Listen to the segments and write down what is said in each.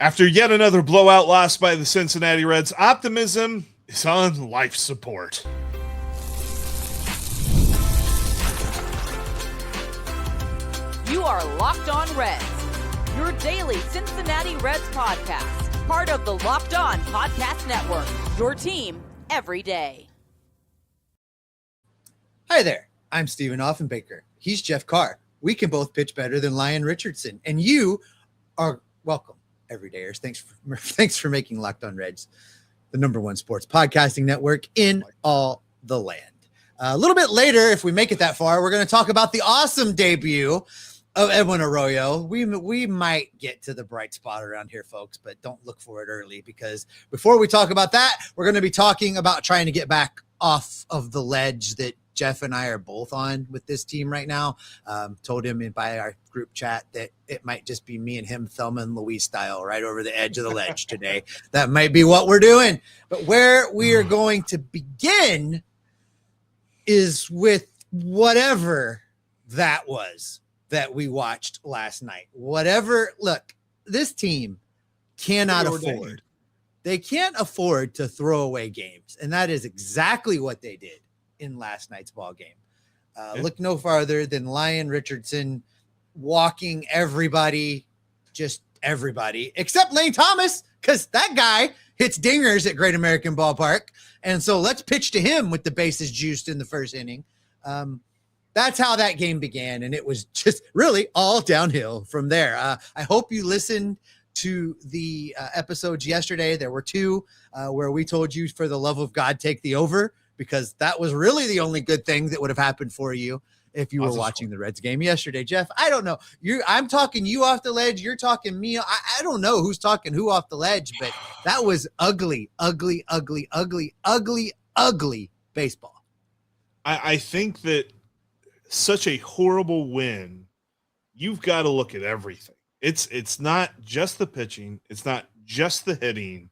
After yet another blowout loss by the Cincinnati Reds, optimism is on life support. You are Locked On Reds, your daily Cincinnati Reds podcast, part of the Locked On Podcast Network, your team every day. Hi there, I'm Stephen Offenbaker. He's Jeff Carr. We can both pitch better than Lyon Richardson, and you are welcome, everydayers. Thanks for making Locked On Reds the #1 sports podcasting network in all the land. A little bit later, if we make it that far, we're going to talk about the awesome debut of Edwin Arroyo. We might get to the bright spot around here, folks, but don't look for it early, because before we talk about that, we're going to be talking about trying to get back off of the ledge that Jeff and I are both on with this team right now. Told him by our group chat that it might just be me and him, Thelma and Louise style, right over the edge of the ledge today. That might be what we're doing. But where we are going to begin is with whatever that was that we watched last night. Look, this team cannot afford. They can't afford to throw away games. And that is exactly what they did in last night's ball game. Look no farther than Lyon Richardson walking everybody, just everybody, except Lane Thomas, because that guy hits dingers at Great American Ballpark. And so let's pitch to him with the bases juiced in the first inning. That's how that game began, and it was just really all downhill from there. I hope you listened to the episodes yesterday. There were two where we told you, for the love of God, take the over, because that was really the only good thing that would have happened for you if you were watching the Reds game yesterday. Jeff, I don't know. I'm talking you off the ledge. You're talking me. I don't know who's talking who off the ledge, but that was ugly baseball. I think that such a horrible win, you've got to look at everything. It's not just the pitching. It's not just the hitting.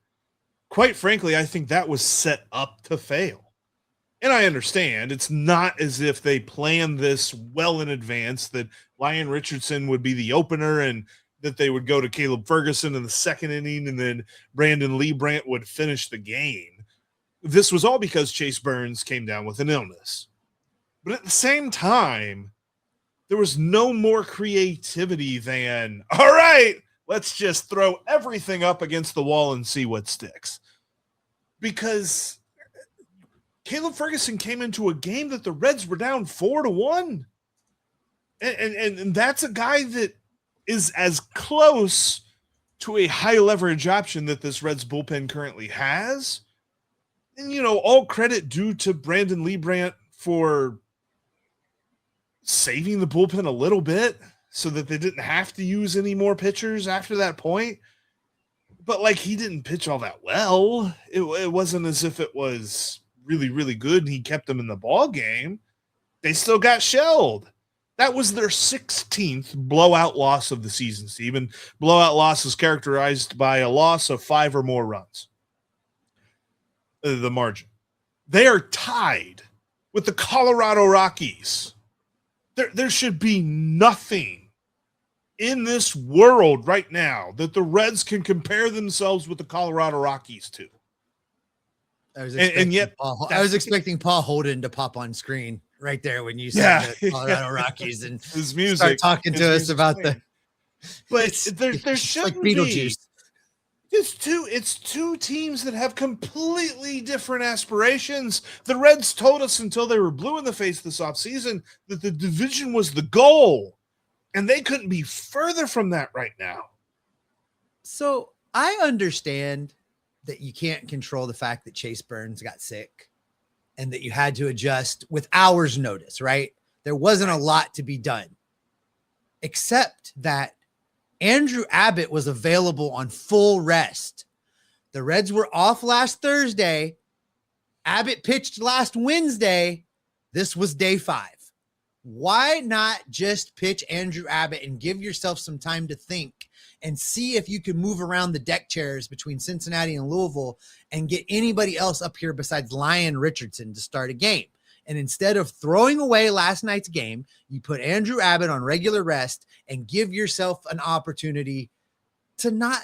Quite frankly, I think that was set up to fail. And I understand it's not as if they planned this well in advance, that Lyon Richardson would be the opener and that they would go to Caleb Ferguson in the second inning and then Brandon Liebrandt would finish the game. This was all because Chase Burns came down with an illness. But at the same time, there was no more creativity than, all right, let's just throw everything up against the wall and see what sticks. Because Caleb Ferguson came into a game that the Reds were down 4-1. And that's a guy that is as close to a high leverage option that this Reds bullpen currently has. And, all credit due to Brandon Liebrandt for saving the bullpen a little bit so that they didn't have to use any more pitchers after that point. But he didn't pitch all that well. It wasn't as if it was really, really good and he kept them in the ball game. They still got shelled. That was their 16th blowout loss of the season, Stephen. Blowout loss is characterized by a loss of 5 or more runs. The margin. They are tied with the Colorado Rockies. There should be nothing in this world right now that the Reds can compare themselves with the Colorado Rockies to. I was expecting Paul Holden to pop on screen right there when you said the Colorado Rockies and his music, start talking to us about the. But there shouldn't like Beetlejuice. Be. It's two teams that have completely different aspirations. The Reds told us until they were blue in the face this offseason that the division was the goal, and they couldn't be further from that right now. So I understand that you can't control the fact that Chase Burns got sick and that you had to adjust with hours notice, right? There wasn't a lot to be done, except that Andrew Abbott was available on full rest. The Reds were off last Thursday. Abbott pitched last Wednesday. This was day 5. Why not just pitch Andrew Abbott and give yourself some time to think and see if you can move around the deck chairs between Cincinnati and Louisville and get anybody else up here besides Lyon Richardson to start a game? And instead of throwing away last night's game, you put Andrew Abbott on regular rest and give yourself an opportunity to not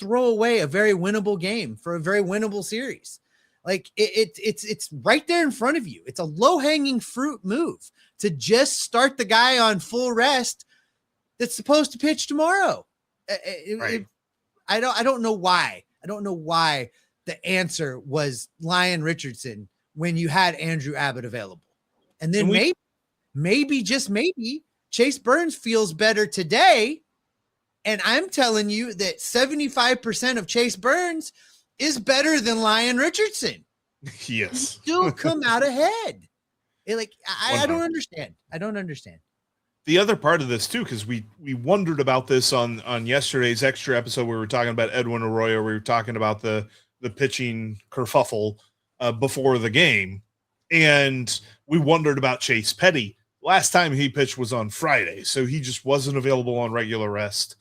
throw away a very winnable game for a very winnable series. Like it's right there in front of you. It's a low-hanging fruit move to just start the guy on full rest that's supposed to pitch tomorrow. Right. I don't know why. I don't know why the answer was Lyon Richardson when you had Andrew Abbott available. And then maybe just maybe Chase Burns feels better today. And I'm telling you that 75% of Chase Burns is better than Lyon Richardson. Yes. Still come out ahead. I don't understand. I don't understand. The other part of this too, because we wondered about this on yesterday's extra episode. We were talking about Edwin Arroyo. We were talking about the pitching kerfuffle before the game, and we wondered about Chase Petty. Last time he pitched was on Friday, so he just wasn't available on regular rest.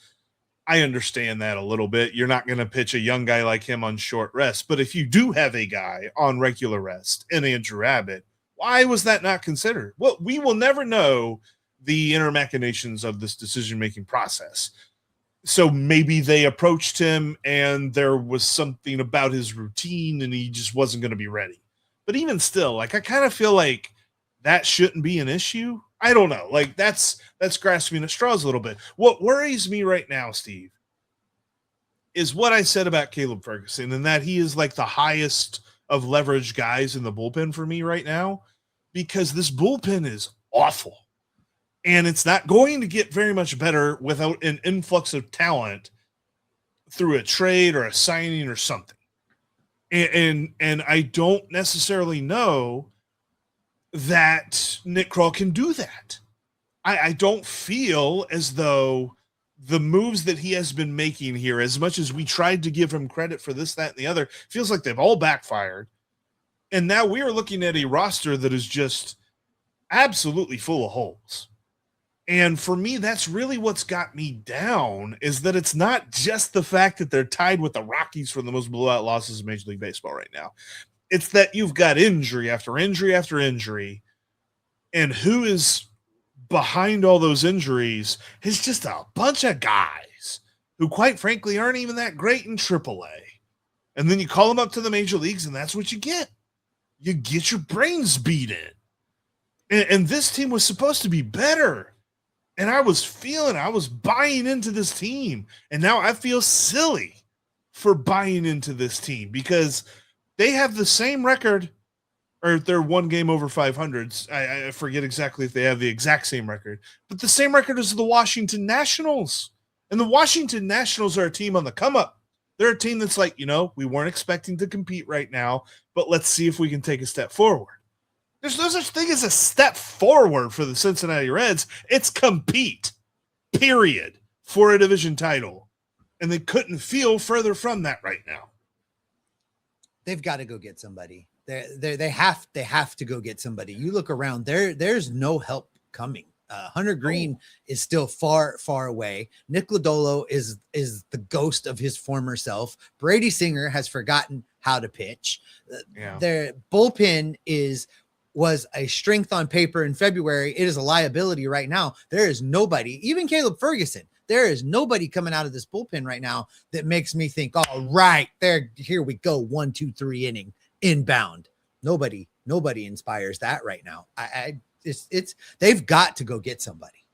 I understand that a little bit. You're not going to pitch a young guy like him on short rest, but if you do have a guy on regular rest in Andrew Abbott, why was that not considered? Well, we will never know the inner machinations of this decision-making process. So maybe they approached him and there was something about his routine and he just wasn't going to be ready. But even still, like, I kind of feel like that shouldn't be an issue. I don't know. Like, that's grasping at straws a little bit. What worries me right now, Steve, is what I said about Caleb Ferguson, and that he is like the highest of leverage guys in the bullpen for me right now, because this bullpen is awful. And it's not going to get very much better without an influx of talent through a trade or a signing or something. And I don't necessarily know that Nick Krall can do that. I don't feel as though the moves that he has been making here, as much as we tried to give him credit for this, that, and the other, feels like they've all backfired. And now we are looking at a roster that is just absolutely full of holes. And for me, that's really what's got me down, is that it's not just the fact that they're tied with the Rockies for the most blowout losses in Major League Baseball right now. It's that you've got injury after injury after injury, and who is behind all those injuries is just a bunch of guys who, quite frankly, aren't even that great in AAA. And then you call them up to the major leagues, and that's what you get. You get your brains beat in. And this team was supposed to be better. And I was buying into this team. And now I feel silly for buying into this team, because they have the same record, or they're one game over 500s. I forget exactly if they have the exact same record, but the same record as the Washington Nationals. And the Washington Nationals are a team on the come up. They're a team that's like, we weren't expecting to compete right now, but let's see if we can take a step forward. There's no such thing as a step forward for the Cincinnati Reds. It's compete, period, for a division title. And they couldn't feel further from that right now. They've got to go get somebody. They have to go get somebody. You look around there's no help coming. Hunter Greene is still far, far away. Nick Lodolo is the ghost of his former self. Brady Singer has forgotten how to pitch. Their bullpen was a strength on paper in February. It is a liability right now. There is nobody, even Caleb Ferguson, there is nobody coming out of this bullpen right now that makes me think, all right, here we go. 1, 2, 3 inning inbound. Nobody inspires that right now. They've got to go get somebody.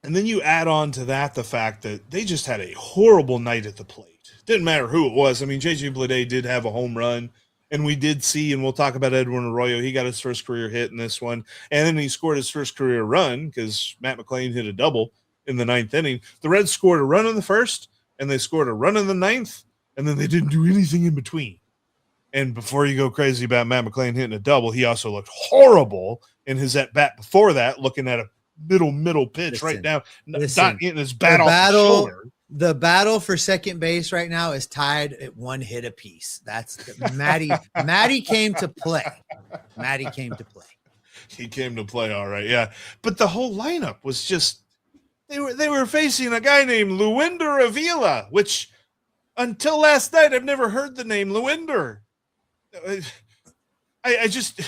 And then you add on to that the fact that they just had a horrible night at the plate. Didn't matter who it was. I mean, JJ Bleday did have a home run. And we did see, and we'll talk about Edwin Arroyo. He got his first career hit in this one. And then he scored his first career run because Matt McLain hit a double in the 9th inning. The Reds scored a run in the first, and they scored a run in the 9th, and then they didn't do anything in between. And before you go crazy about Matt McLain hitting a double, he also looked horrible in his at-bat before that, looking at a middle pitch right now, not getting his bat off the shoulder. The battle for second base right now is tied at 1 hit apiece. That's Matty. Matty came to play. He came to play, all right, yeah. But the whole lineup was just they were facing a guy named Luinder Avila, which until last night I've never heard the name Luinder. I just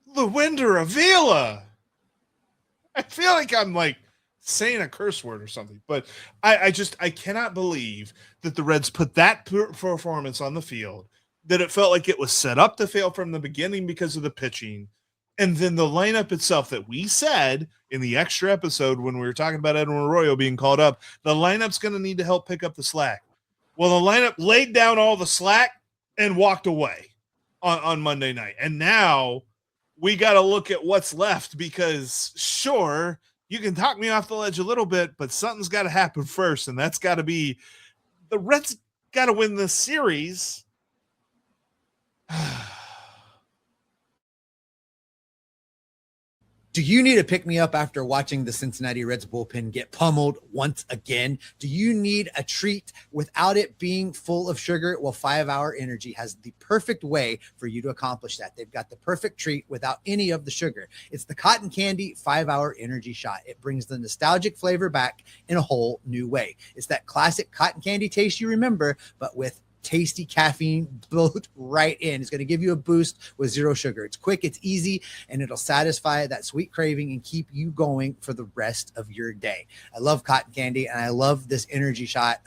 Luinder Avila. I feel like I'm like saying a curse word or something, but I cannot believe that the Reds put that performance on the field, that it felt like it was set up to fail from the beginning because of the pitching. And then the lineup itself that we said in the extra episode when we were talking about Edwin Arroyo being called up, the lineup's going to need to help pick up the slack. Well, the lineup laid down all the slack and walked away on Monday night. And now we got to look at what's left, because sure, you can talk me off the ledge a little bit, but something's got to happen first. And that's got to be the Reds got to win this series. Do you need a pick-me-up after watching the Cincinnati Reds bullpen get pummeled once again? Do you need a treat without it being full of sugar? Well, 5 Hour Energy has the perfect way for you to accomplish that. They've got the perfect treat without any of the sugar. It's the Cotton Candy 5 Hour Energy Shot. It brings the nostalgic flavor back in a whole new way. It's that classic cotton candy taste you remember, but with tasty caffeine built right in. It's going to give you a boost with zero sugar. It's quick, it's easy, and it'll satisfy that sweet craving and keep you going for the rest of your day. I love cotton candy, and I love this energy shot.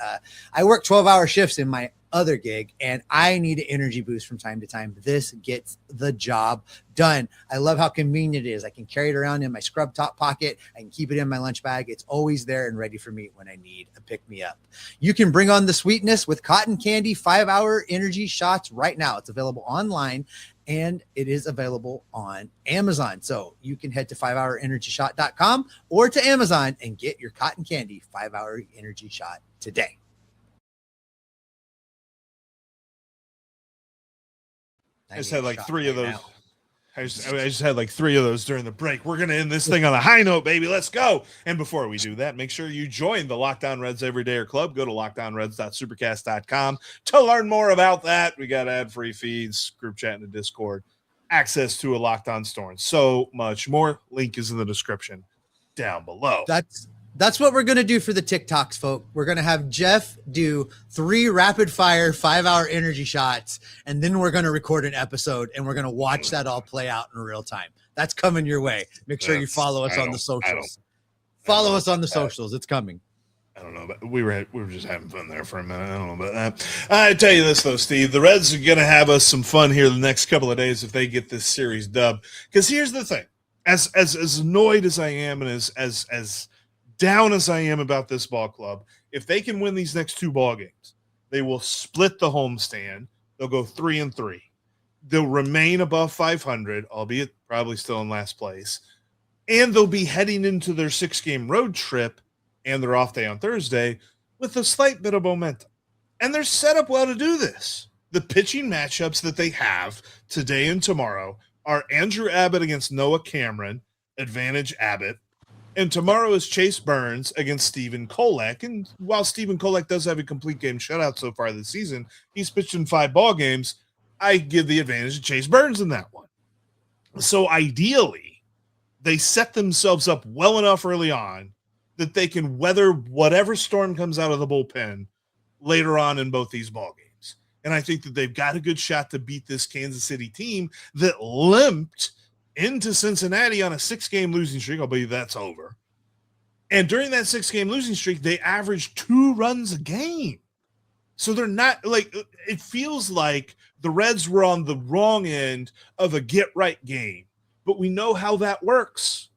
I work 12-hour shifts in my other gig, and I need an energy boost from time to time. This gets the job done. I love how convenient it is. I can carry it around in my scrub top pocket. I can keep it in my lunch bag. It's always there and ready for me when I need a pick-me-up. You can bring on the sweetness with Cotton Candy 5 Hour Energy Shots right now. It's available online, and it is available on Amazon. So you can head to 5hourenergyshot.com or to Amazon and get your Cotton Candy 5 Hour Energy Shot today. I just had like three of those. I just had like three of those during the break. We're going to end this thing on a high note, baby. Let's go. And before we do that, make sure you join the Locked On Reds Everydayer Club. Go to lockedonreds.supercast.com to learn more about that. We got ad-free feeds, group chat in the Discord, access to a Locked On store, and so much more. Link is in the description down below. That's what we're going to do for the TikToks, folks. We're going to have Jeff do 3 rapid fire 5 hour energy shots, and then we're going to record an episode, and we're going to watch that all play out in real time. That's coming your way. Make sure you follow us on the socials. Follow us on the socials. It's coming. I don't know, but we were just having fun there for a minute. I don't know about that. I tell you this though, Steve, the Reds are going to have us some fun here the next couple of days if they get this series dubbed. Because here's the thing: as annoyed as I am, and as down as I am about this ball club, if they can win these next 2 ball games, they will split the homestand. They'll go 3-3. They'll remain above 500, albeit probably still in last place, and they'll be heading into their 6-game road trip and their off day on Thursday with a slight bit of momentum. And they're set up well to do this. The pitching matchups that they have today and tomorrow are Andrew Abbott against Noah Cameron, advantage Abbott. And tomorrow is Chase Burns against Stephen Kolek. And while Stephen Kolek does have a complete game shutout so far this season, he's pitched in 5 ball games. I give the advantage to Chase Burns in that one. So ideally, they set themselves up well enough early on that they can weather whatever storm comes out of the bullpen later on in both these ball games. And I think that they've got a good shot to beat this Kansas City team that limped into Cincinnati on a 6-game losing streak. I believe that's over. And during that 6-game losing streak, they averaged 2 runs a game. So they're not like, it feels like the Reds were on the wrong end of a get-right game. But we know how that works.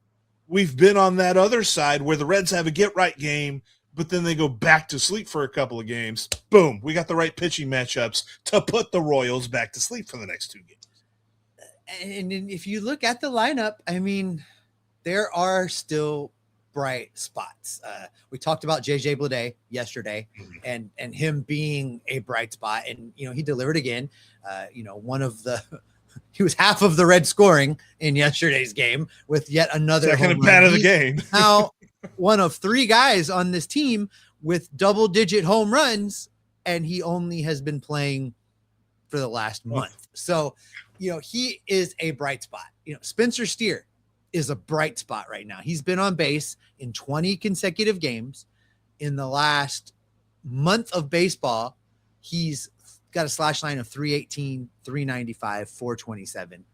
We've been on that other side where the Reds have a get-right game, but then they go back to sleep for a couple of games. Boom, we got the right pitching matchups to put the Royals back to sleep for the next 2 games. And if you look at the lineup, I mean, there are still bright spots. We talked about JJ Bleday yesterday and him being a bright spot. And, he delivered again. He was half of the Red scoring in yesterday's game with yet another second bat of the game. Now, one of 3 guys on this team with double-digit home runs, and he only has been playing for the last month. So, he is a bright spot. Spencer Steer is a bright spot right now. He's been on base in 20 consecutive games. In the last month of baseball, he's got a slash line of 318, 395, 427.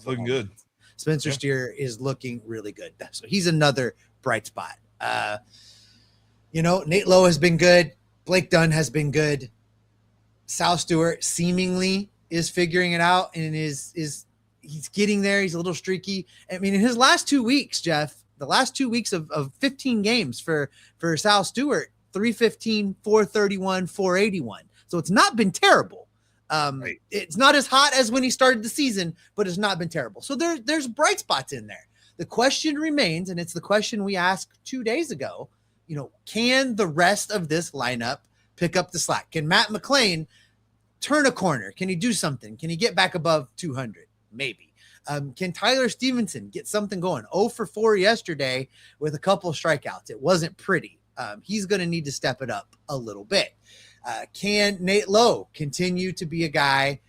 Looking good. Spencer Steer is looking really good. So he's another bright spot Nate Lowe has been good. Blake Dunn has been good. Sal Stewart seemingly is figuring it out and he's getting there. He's a little streaky. I mean, in his last 2 weeks, Jeff, the last 2 weeks of 15 games for Sal Stewart, 315, 431, 481. So it's not been terrible. Right. It's not as hot as when he started the season, but it's not been terrible. So there's bright spots in there. The question remains, and it's the question we asked 2 days ago, can the rest of this lineup pick up the slack? Can Matt McLain turn a corner? Can he do something? Can he get back above 200? Maybe. Can Tyler Stevenson get something going? 0 for 4 yesterday with a couple of strikeouts. It wasn't pretty. He's going to need to step it up a little bit. Can Nate Lowe continue to be a guy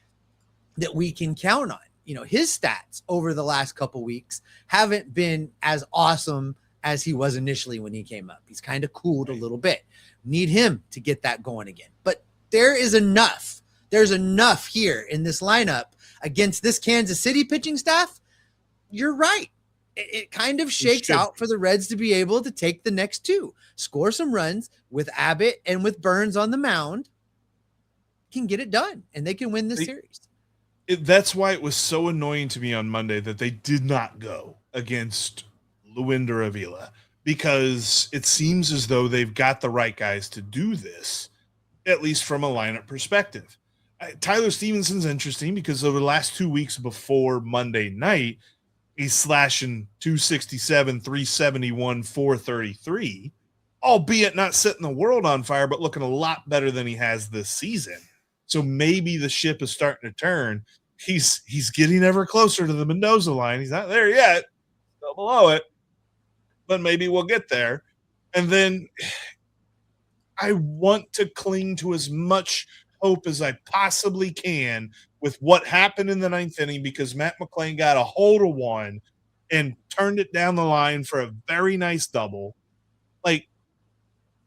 that we can count on? His stats over the last couple weeks haven't been as awesome as he was initially when he came up. He's kind of cooled a little bit. Need him to get that going again. But there is enough. There's enough here in this lineup against this Kansas City pitching staff. You're right. It kind of shakes out for the Reds to be able to take the next two, score some runs with Abbott and with Burns on the mound, can get it done, and they can win this series. That's why it was so annoying to me on Monday that they did not go against Luinder Avila, because it seems as though they've got the right guys to do this, at least from a lineup perspective. Tyler Stevenson's interesting because over the last 2 weeks before Monday night, he's slashing 267, 371, 433, albeit not setting the world on fire, but looking a lot better than he has this season. So maybe the ship is starting to turn. He's getting ever closer to the Mendoza line. He's not there yet, still below it, but maybe we'll get there. And then I want to cling to as much hope as I possibly can with what happened in the ninth inning, because Matt McLain got a hold of one and turned it down the line for a very nice double. Like,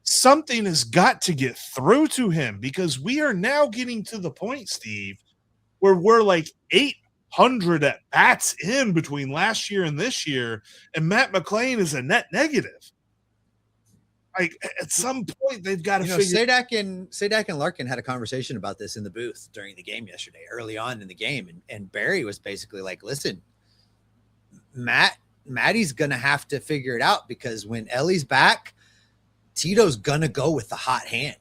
something has got to get through to him, because we are now getting to the point, Steve, where we're like 800 at bats in between last year and this year, and Matt McLain is a net negative. Like, at some point, they've got to figure. Sadak and Larkin had a conversation about this in the booth during the game yesterday, early on in the game, and Barry was basically like, "Listen, Matty's gonna have to figure it out, because when Ellie's back, Tito's gonna go with the hot hand."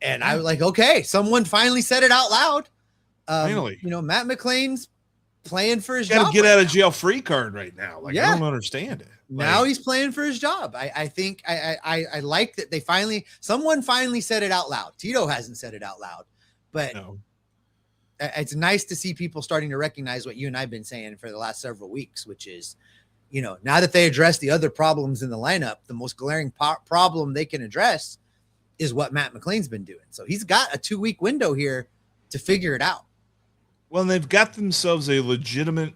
And I was like, "Okay, someone finally said it out loud." Finally, Matt McLain's playing for his job. Got to get out of jail free card right now. Like, I don't understand it. Now he's playing for his job. I think I like that someone finally said it out loud. Tito hasn't said it out loud, but it's nice to see people starting to recognize what you and I've been saying for the last several weeks, which is, now that they address the other problems in the lineup, the most glaring problem they can address is what Matt McLain's been doing. So he's got a 2-week window here to figure it out. Well, they've got themselves a legitimate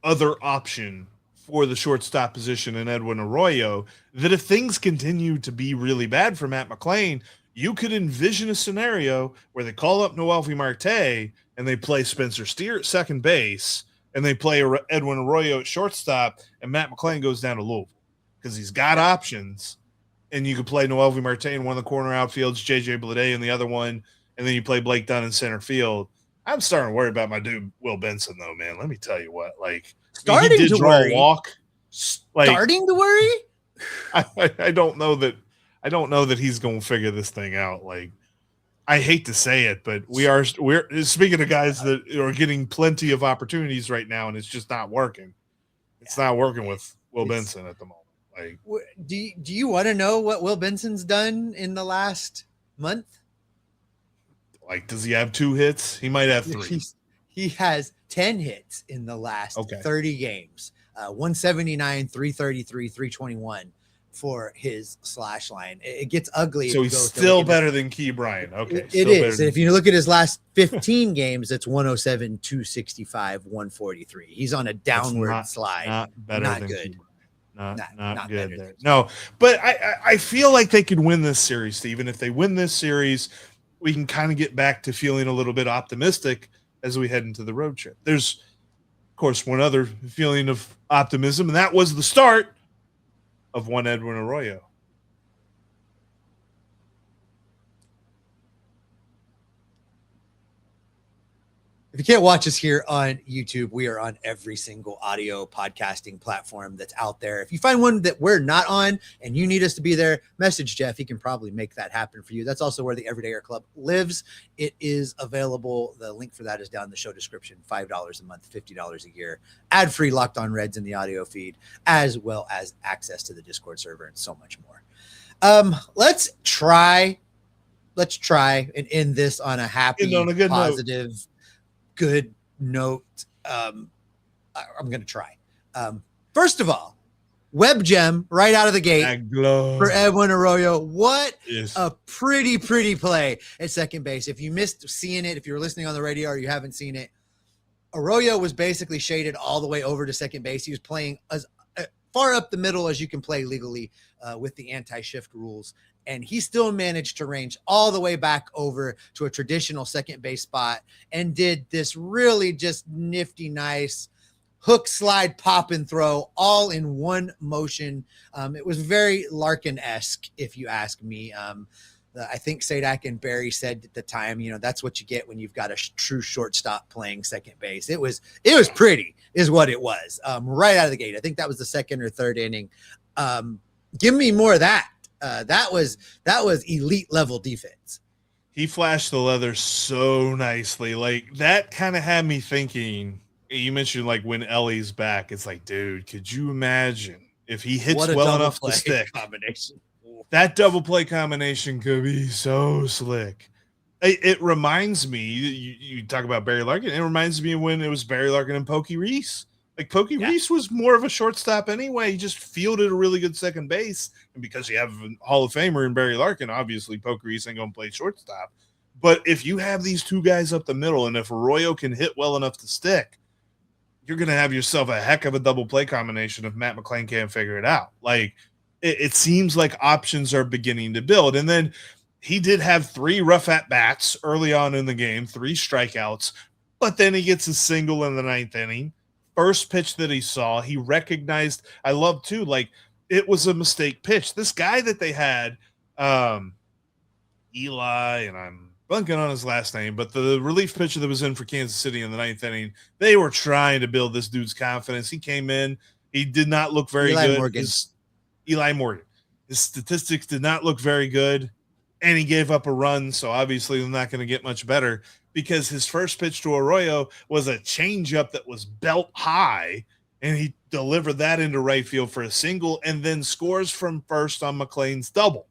other option for the shortstop position in Edwin Arroyo, that if things continue to be really bad for Matt McLain, you could envision a scenario where they call up Noelvi Marte and they play Spencer Steer at second base and they play Edwin Arroyo at shortstop, and Matt McLain goes down to Louisville because he's got options, and you could play Noelvi Marte in one of the corner outfields, JJ Bleday in the other one, and then you play Blake Dunn in center field. I'm starting to worry about my dude Will Benson, though, man. Let me tell you what, starting he did to draw worry. A walk. Starting to worry. I don't know that he's going to figure this thing out. Like, I hate to say it, but we're speaking of guys that are getting plenty of opportunities right now, and it's just not working. It's not working with Will Benson at the moment. Like, do you want to know what Will Benson's done in the last month? Like, does he have 2 hits? He might have 3. He has 10 hits in the last 30 games. 179, 333, 321 for his slash line. It gets ugly. So he's still better than Key Bryant. Okay. It is. If you look at his last 15 games, it's 107, 265, 143. He's on a downward slide. Not better not than good. Key Bryant. Not good there. Than No, but I feel like they could win this series, Steven. If they win this series, we can kind of get back to feeling a little bit optimistic as we head into the road trip. There's, of course, one other feeling of optimism, and that was the start of one Edwin Arroyo. If you can't watch us here on YouTube, we are on every single audio podcasting platform that's out there. If you find one that we're not on and you need us to be there, message Jeff. He can probably make that happen for you. That's also where the Everydayer Club lives. It is available. The link for that is down in the show description. $5 a month, $50 a year. Ad-free Locked On Reds in the audio feed, as well as access to the Discord server and so much more. Let's try and end this on a happy, good positive note. Good note. I'm going to try. First of all, web gem right out of the gate for Edwin Arroyo. What a pretty play at second base. If you missed seeing it, if you were listening on the radio or you haven't seen it, Arroyo was basically shaded all the way over to second base. He was playing as far up the middle as you can play legally with the anti-shift rules. And he still managed to range all the way back over to a traditional second base spot and did this really just nifty, nice hook, slide, pop, and throw all in one motion. It was very Larkin-esque, if you ask me. I think Sadak and Barry said at the time, that's what you get when you've got a true shortstop playing second base. It was pretty, is what it was, right out of the gate. I think that was the second or third inning. Give me more of that. That was elite level defense. He flashed the leather so nicely. Like, that kind of had me thinking. You mentioned like when Ellie's back, it's like, dude, could you imagine if he hits well enough to stick? Combination. That double play combination could be so slick. It reminds me, you talk about Barry Larkin. It reminds me of when it was Barry Larkin and Pokey Reese. Like, Pokey Reese was more of a shortstop anyway. He just fielded a really good second base. And because you have a Hall of Famer in Barry Larkin, obviously Pokey Reese ain't going to play shortstop. But if you have these two guys up the middle, and if Arroyo can hit well enough to stick, you're going to have yourself a heck of a double play combination if Matt McLain can't figure it out. Like, it seems like options are beginning to build. And then he did have 3 rough at-bats early on in the game, 3 strikeouts. But then he gets a single in the 9th inning. First pitch that he saw, he recognized. I love too, like, it was a mistake pitch. This guy that they had, Eli, and I'm blanking on his last name, but the relief pitcher that was in for Kansas City in the 9th inning, they were trying to build this dude's confidence. He came in, he did not look very good. Eli Morgan. His statistics did not look very good, and he gave up a run, so obviously they're not going to get much better, because his first pitch to Arroyo was a changeup that was belt high, and he delivered that into right field for a single and then scores from first on McLain's double.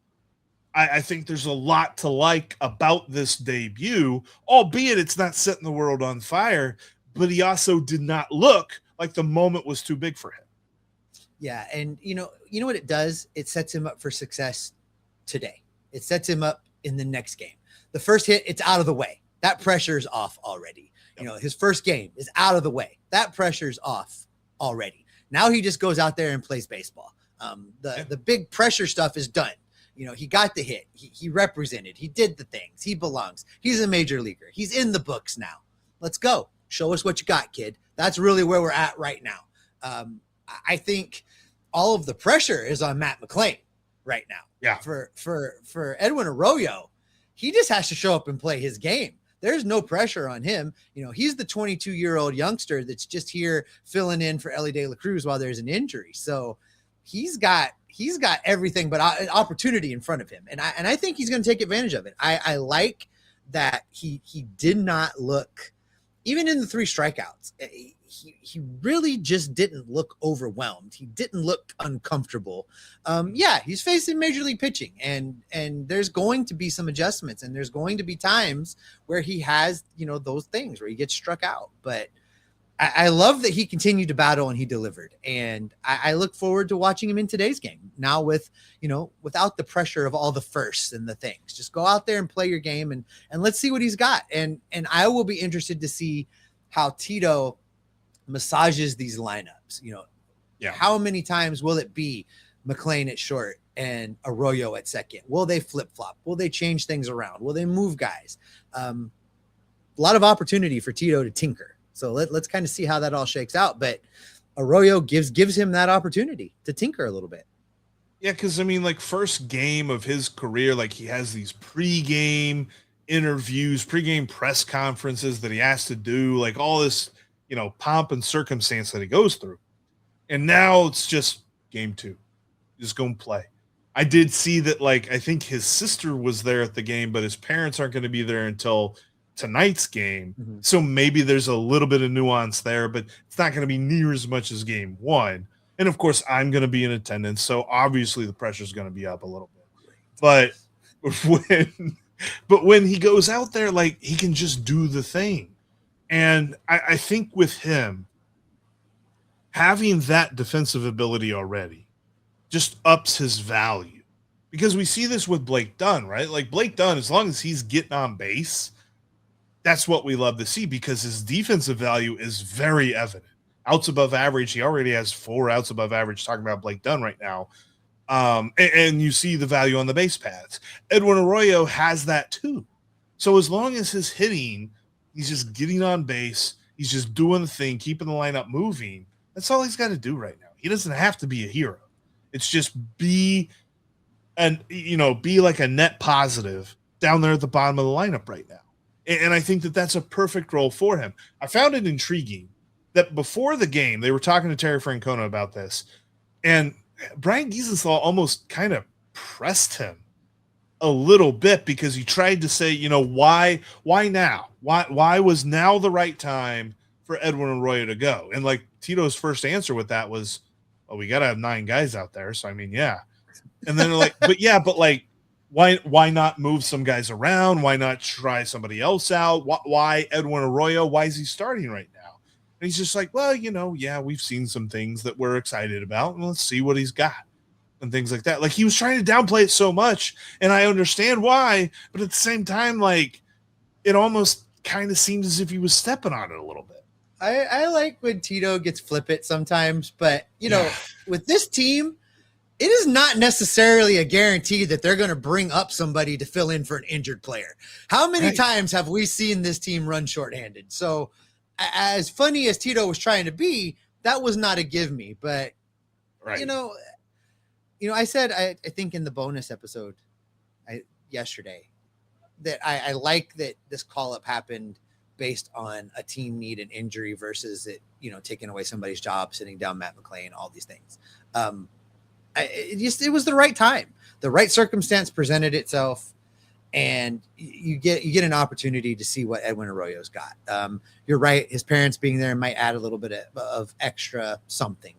I think there's a lot to like about this debut, albeit it's not setting the world on fire, but he also did not look like the moment was too big for him. Yeah, and you know what it does? It sets him up for success today. It sets him up in the next game. The first hit, it's out of the way. That pressure's off already. Yep. His first game is out of the way. That pressure's off already. Now he just goes out there and plays baseball. The big pressure stuff is done. He got the hit. He represented. He did the things. He belongs. He's a major leaguer. He's in the books now. Let's go. Show us what you got, kid. That's really where we're at right now. I think all of the pressure is on Matt McLain right now. Yeah. For Edwin Arroyo, he just has to show up and play his game. There's no pressure on him. He's the 22-year-old youngster that's just here filling in for Ellie De La Cruz while there's an injury. So he's got everything but opportunity in front of him. And I think he's going to take advantage of it. I like that he did not look, even in the 3 strikeouts, he really just didn't look overwhelmed. He didn't look uncomfortable. He's facing major league pitching, and there's going to be some adjustments, and there's going to be times where he has, those things where he gets struck out. But I love that he continued to battle and he delivered. And I look forward to watching him in today's game now with, without the pressure of all the firsts and the things. Just go out there and play your game and let's see what he's got. And I will be interested to see how Tito massages these lineups. How many times will it be McLain at short and Arroyo at second? Will they flip-flop? Will they change things around? Will they move guys? A lot of opportunity for Tito to tinker. So let's kind of see how that all shakes out. But Arroyo gives him that opportunity to tinker a little bit. Yeah, because I mean, like, first game of his career, like, he has these pregame interviews, pregame press conferences that he has to do, like all this, pomp and circumstance that he goes through. And now it's just game 2. Just go and play. I did see that, like, I think his sister was there at the game, but his parents aren't going to be there until tonight's game. Mm-hmm. So maybe there's a little bit of nuance there, but it's not going to be near as much as game 1. And of course, I'm going to be in attendance, so obviously the pressure is going to be up a little bit. But when he goes out there, like, he can just do the thing. And I think with him, having that defensive ability already just ups his value. Because we see this with Blake Dunn, right? Like, Blake Dunn, as long as he's getting on base, that's what we love to see, because his defensive value is very evident. Outs above average. He already has 4 outs above average, talking about Blake Dunn right now. And you see the value on the base paths. Edwin Arroyo has that too. So as long as his hitting, he's just getting on base, he's just doing the thing, keeping the lineup moving, that's all he's got to do right now. He doesn't have to be a hero. It's just be like a net positive down there at the bottom of the lineup right now. And I think that that's a perfect role for him. I found it intriguing that before the game, they were talking to Terry Francona about this, and Brian Giesenthal almost kind of pressed him a little bit, because he tried to say, why now? Why was now the right time for Edwin Arroyo to go? And like Tito's first answer with that was, well, we got to have 9 guys out there. So, I mean, yeah. And then they're like, why not move some guys around? Why not try somebody else out? Why Edwin Arroyo? Why is he starting right now? And he's just like, well, we've seen some things that we're excited about, and let's see what he's got and things like that. Like, he was trying to downplay it so much, and I understand why, but at the same time, like, it almost kind of seems as if he was stepping on it a little bit. I like when Tito gets flippant sometimes, but, with this team, it is not necessarily a guarantee that they're going to bring up somebody to fill in for an injured player. How many times have we seen this team run shorthanded? So, as funny as Tito was trying to be, that was not a give me. But, right. I said, I think in the bonus episode yesterday, that I like that this call-up happened based on a team need and injury versus it, taking away somebody's job, sitting down Matt McLain, all these things. It was the right time. The right circumstance presented itself, and you get an opportunity to see what Edwin Arroyo's got. You're right. His parents being there might add a little bit of extra something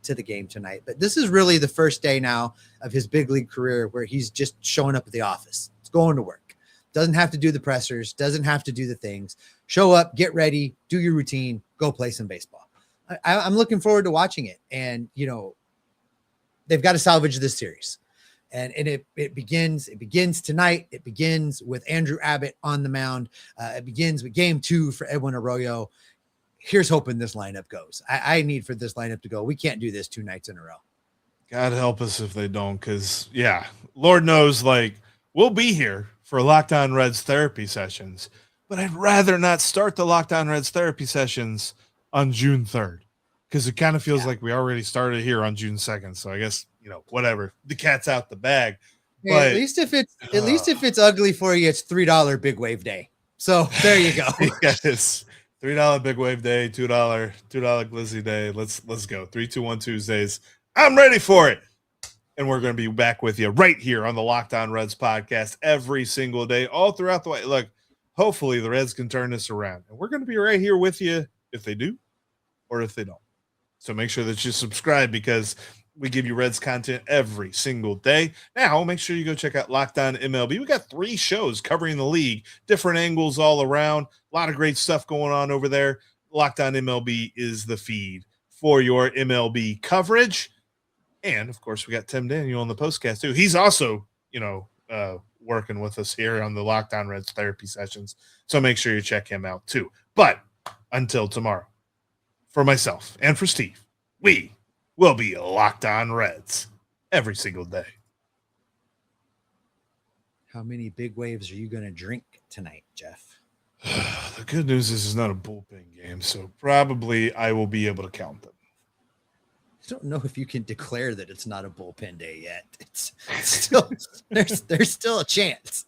to the game tonight. But this is really the first day now of his big league career where he's just showing up at the office. It's going to work. Doesn't have to do the pressers. Doesn't have to do the things. Show up, get ready, do your routine, go play some baseball. I'm looking forward to watching it. And, they've got to salvage this series. And it begins tonight. It begins with Andrew Abbott on the mound. It begins with game 2 for Edwin Arroyo. Here's hoping this lineup goes. I need for this lineup to go. We can't do this 2 nights in a row. God help us if they don't, because, Lord knows, like, we'll be here for Locked On Reds therapy sessions, but I'd rather not start the Locked On Reds therapy sessions on June 3rd, because it kind of feels like we already started here on June 2nd. So I guess, whatever, the cat's out the bag. Hey, but at least if it's ugly for you, it's $3 big wave day. So there you go. Yes. $3 big wave day, $2 glizzy day. Let's go. 3-2-1 Tuesdays. I'm ready for it. And we're going to be back with you right here on the Locked On Reds podcast every single day, all throughout the way. Look, hopefully the Reds can turn this around. And we're going to be right here with you if they do or if they don't. So make sure that you subscribe, because we give you Reds content every single day. Now, make sure you go check out Locked On MLB. We got 3 shows covering the league, different angles all around. A lot of great stuff going on over there. Locked On MLB is the feed for your MLB coverage. And, of course, we got Tim Daniel on the postcast, too. He's also, working with us here on the Locked On Reds therapy sessions. So make sure you check him out, too. But until tomorrow, for myself and for Steve, we will be Locked On Reds every single day. How many big waves are you going to drink tonight, Jeff? The good news is it's not a bullpen game, so probably I will be able to count them. don't know if you can declare that it's not a bullpen day yet. It's still there's still a chance.